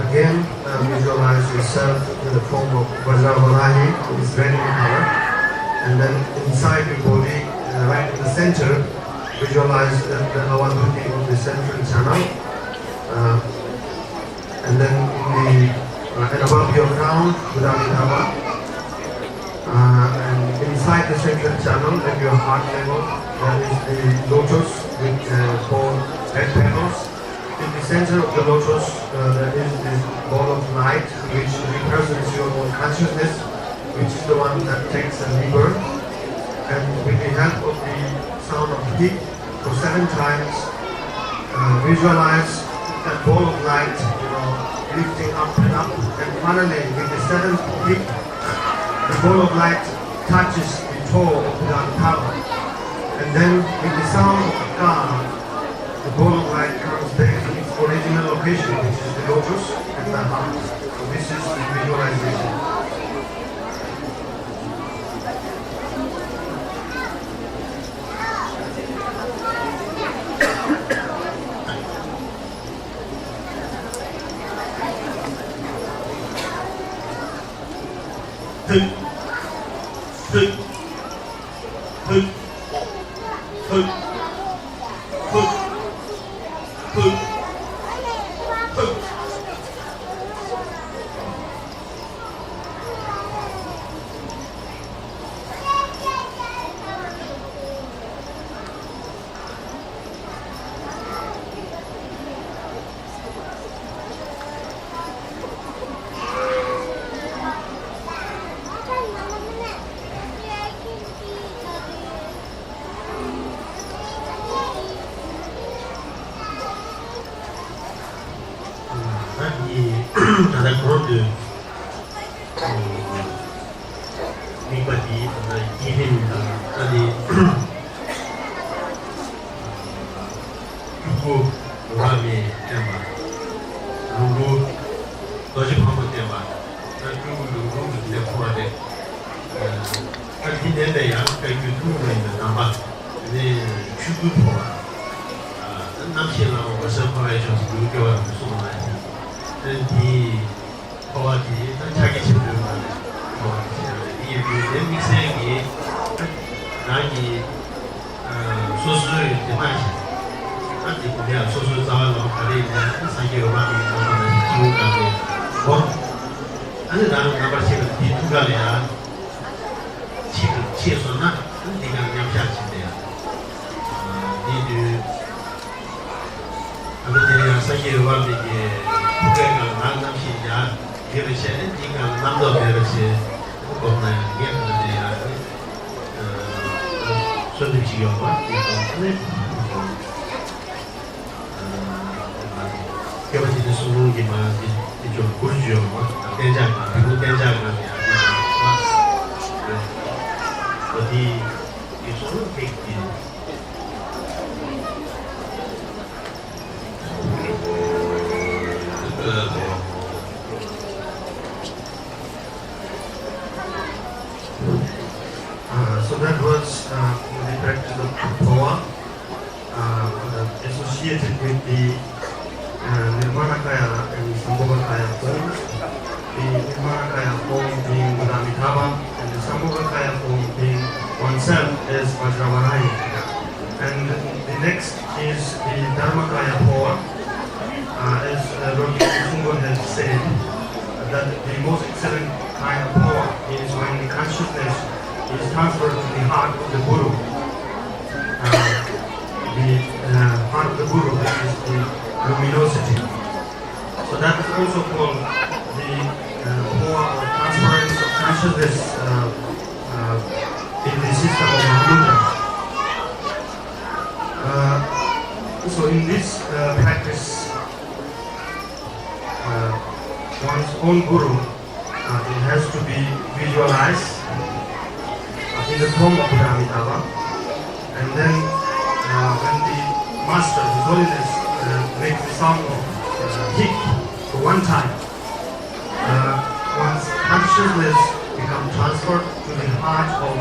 Again, visualize yourself in the form of Vajravarahi, which is red in color, and then inside your body, right in the center, visualize the Avadhuti of the central channel, and then and above your crown, Amitayus, and inside the central channel, at your heart level, there is the lotus with 4 red petals. In the center of the lotus, there is this ball of light which represents your own consciousness, which is the one that takes a rebirth. And with the help of the sound of hit for 7 times, visualize that ball of light, lifting up and up. And finally, with the 7th hit, the ball of light touches the toe of the Amitayus. And then with the sound of the car, the ball of light comes back to its original location, which is the lotus and the heart. So this is the visualization. So that was the practice of Phowa, associated with the Nirmanakaya and Sambhogakaya forms. The Nirmanakaya form being the Amitayus and the Sambhogakaya form being oneself as Vajravarahi. And the next is the Dharmakaya Phowa. As Lord Drikung has said, that the most excellent kind of Phowa is when the consciousness is transferred to the heart of the Guru. The heart of the Guru is the luminosity. So that is also called the Phowa or transference of consciousness in the system of Mahamudra. So in this practice, one's own guru, it has to be visualized in the form of Buddha Amitabha, and then when the master, His Holiness, makes the sound of hit for one time, one's consciousness becomes transferred to the heart of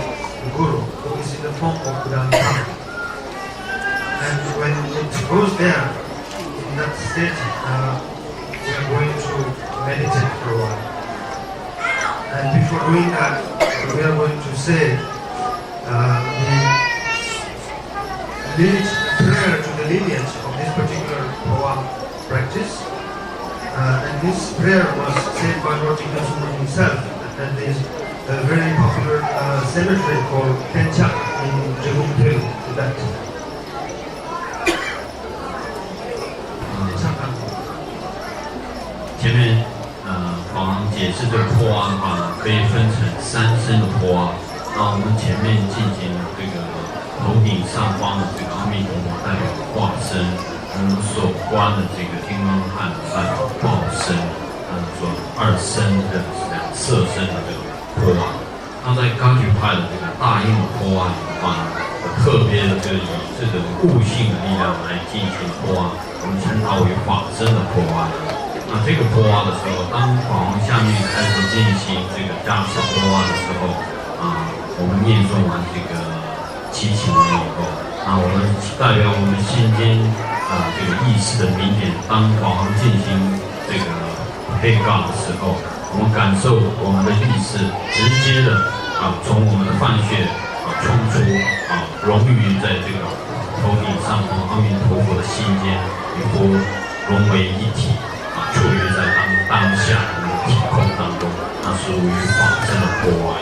the guru, who is in the form of Buddha Amitabha. And when it goes there, in that state, we are going to meditate for a while. And before doing that, we are going to say the prayer to the lineage of this particular Phowa practice. And this prayer was said by Lord Drikung himself, and is a very popular cemetery called Tenchak in Drikung Phowa, Tibet. 前面法王解释这个坡啊的话呢，可以分成3声的坡啊。那我们前面进行这个头顶上方的这个阿弥陀佛代表化身，我们所观的这个天光汉代表报身，说2声的2色身的这个坡啊。那在高举派的这个大印坡啊的话呢，特别的这个以这个悟性的力量来进行坡啊，我们称它为法身的坡啊。 那这个坡啊的时候，当法王下面开始进行这个加持坡啊的时候，我们念诵完这个7情文以后，我们代表我们心间这个意识的明点，当法王进行这个配告的时候，我们感受我们的意识直接的从我们的泛血冲出融于在这个头顶上方阿弥陀佛的心间，与佛融为一体。 处于在当下的那个体空当中，那属于法身的波啊。